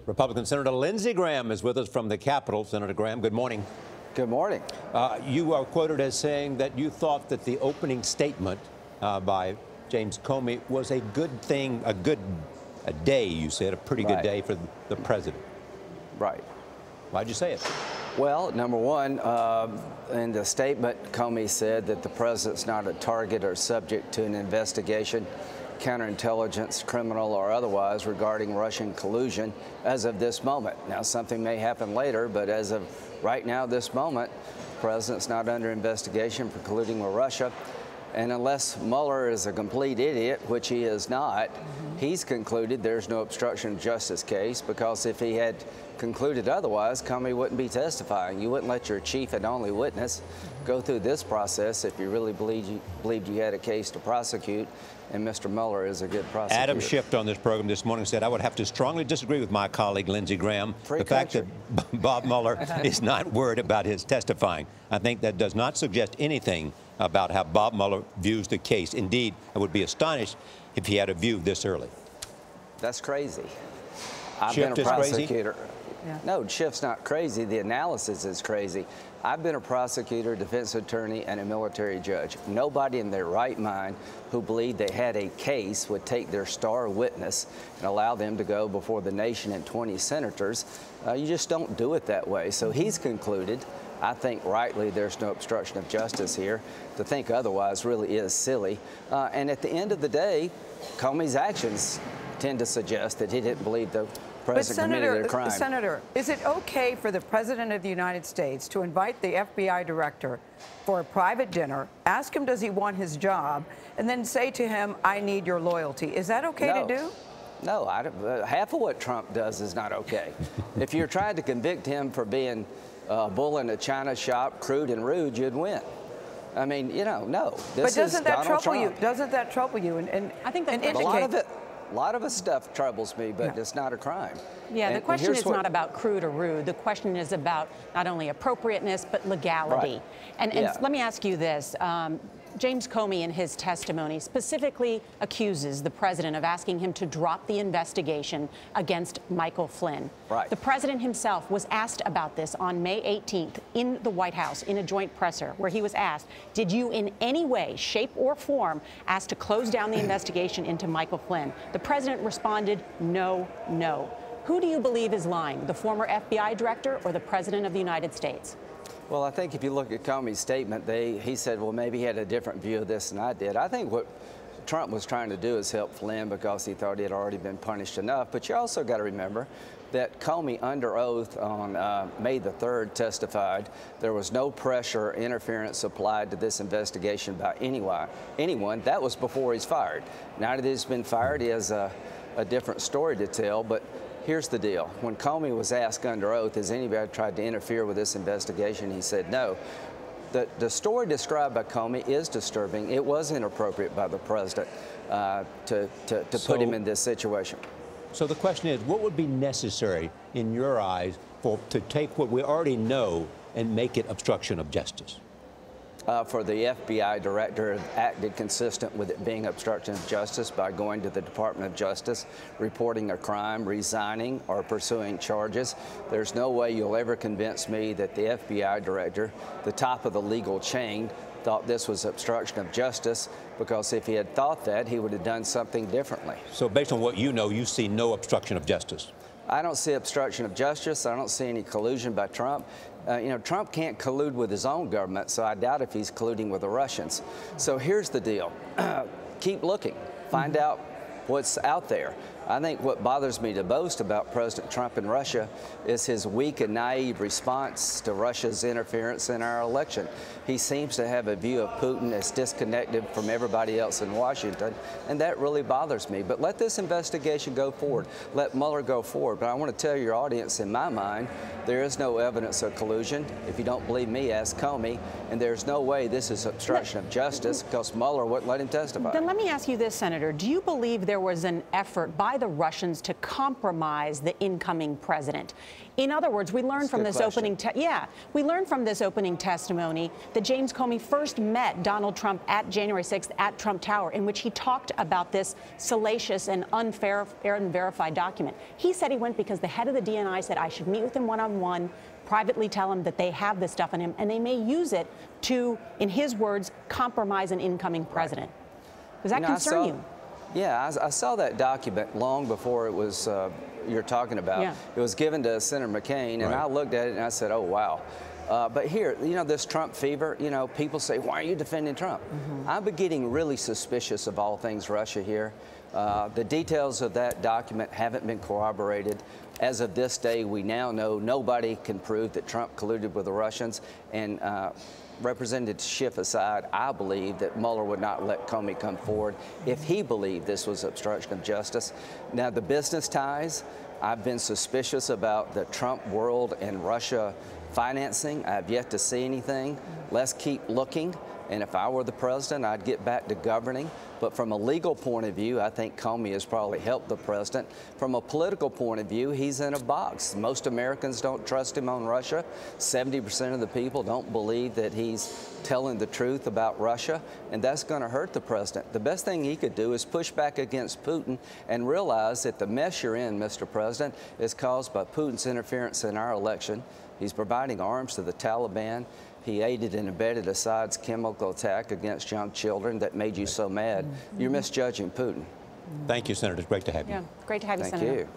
Republican Senator Lindsey Graham is with us from the Capitol. Senator Graham, good morning. Good morning. You are quoted as saying that you thought that the opening statement by James Comey was a good thing, a day, you said, a pretty good day for the president. Right. Why'd you say it? Well, number one, in the statement, Comey said that the president's not a target or subject to an investigation, counterintelligence, criminal or otherwise, regarding Russian collusion as of this moment. Now, something may happen later, but as of right now, this moment, the president's not under investigation for colluding with Russia. And unless Mueller is a complete idiot, which he is not, he's concluded there's no obstruction of justice case, because if he had concluded otherwise, Comey wouldn't be testifying. You wouldn't let your chief and only witness go through this process if you really believed you had a case to prosecute, and Mr. Mueller is a good prosecutor. Adam Schiff on this program this morning said, I would have to strongly disagree with my colleague Lindsey Graham. The fact that Bob Mueller is not worried about his testifying, I think that does not suggest anything about how Bob Mueller views the case. Indeed, I would be astonished if he had a view this early. That's crazy. I've Schiff been a prosecutor. Crazy? No, Schiff's not crazy. The analysis is crazy. I've been a prosecutor, defense attorney, and a military judge. Nobody in their right mind who believed they had a case would take their star witness and allow them to go before the nation and 20 senators. You just don't do it that way. So he's concluded, I think rightly, there's no obstruction of justice here. To think otherwise really is silly. And at the end of the day, Comey's actions tend to suggest that he didn't believe the president committed a crime. Senator, is it okay for the President of the United States to invite the FBI director for a private dinner, ask him does he want his job, and then say to him, I need your loyalty? Is that okay to do? No, half of what Trump does is not okay. If you're trying to convict him for being a bull in a china shop, crude and rude, you'd win. I mean, you know, no. But doesn't that trouble you? Doesn't that trouble you? And I think that a lot of his stuff troubles me, but it's not a crime. Yeah, the question is not about crude or rude. The question is about not only appropriateness, but legality. Right. And let me ask you this. James Comey, in his testimony, specifically accuses the president of asking him to drop the investigation against Michael Flynn. Right. The president himself was asked about this on May 18th in the White House in a joint presser, where he was asked, did you in any way, shape or form ask to close down the investigation into Michael Flynn? The president responded, no, no. Who do you believe is lying, the former FBI director or the president of the United States? Well, I think if you look at Comey's statement, he said, well, maybe he had a different view of this than I did. I think what Trump was trying to do is help Flynn because he thought he had already been punished enough. But you also got to remember that Comey, under oath on May the 3rd, testified there was no pressure or interference applied to this investigation by anyone. That was before he's fired. Now that he's been fired, he has a different story to tell. But here's the deal. When Comey was asked under oath, has anybody tried to interfere with this investigation, he said no. The story described by Comey is disturbing. It was inappropriate by the president to put him in this situation. So the question is, what would be necessary in your eyes to take what we already know and make it obstruction of justice? For the FBI director acted consistent with it being obstruction of justice by going to the Department of Justice, reporting a crime, resigning, or pursuing charges. There's no way you'll ever convince me that the FBI director, the top of the legal chain, thought this was obstruction of justice, because if he had thought that, he would have done something differently. So based on what you know, you see no obstruction of justice? I don't see obstruction of justice. I don't see any collusion by Trump. You know, Trump can't collude with his own government, so I doubt if he's colluding with the Russians. So here's the deal. Keep looking. Find out what's out there. I think what bothers me the most about President Trump and Russia is his weak and naive response to Russia's interference in our election. He seems to have a view of Putin as disconnected from everybody else in Washington, and that really bothers me. But let this investigation go forward. Let Mueller go forward. But I want to tell your audience, in my mind, there is no evidence of collusion. If you don't believe me, ask Comey. And there's no way this is obstruction of justice, because Mueller wouldn't let him testify. Then let me ask you this, Senator. Do you believe there was an effort by the Russians to compromise the incoming president. In other words, we learned from this opening testimony that James Comey first met Donald Trump at January 6th at Trump Tower, in which he talked about this salacious and unverified document. He said he went because the head of the DNI said, I should meet with him one-on-one, privately tell him that they have this stuff on him, and they may use it to, in his words, compromise an incoming president. Does that concern you? Yeah, I saw that document long before it was you're talking about. Yeah. It was given to Senator McCain, and I looked at it and I said, oh, wow. But here, you know, this Trump fever, you know, people say, why are you defending Trump? I've been getting really suspicious of all things Russia here. The details of that document haven't been corroborated. As of this day, we now know nobody can prove that Trump colluded with the Russians. And Representative Schiff aside, I believe that Mueller would not let Comey come forward if he believed this was obstruction of justice. Now, the business ties, I've been suspicious about the Trump world and Russia financing. I've yet to see anything. Let's keep looking. And if I were the president, I'd get back to governing. But from a legal point of view, I think Comey has probably helped the president. From a political point of view, he's in a box. Most Americans don't trust him on Russia. 70% of the people don't believe that he's telling the truth about Russia, and that's going to hurt the president. The best thing he could do is push back against Putin and realize that the mess you're in, Mr. President, is caused by Putin's interference in our election. He's providing arms to the Taliban. He aided and abetted Assad's chemical attack against young children that made you so mad. You're misjudging Putin. Thank you, Senator. It's great to have you. Yeah, great to have you, Senator. Thank you.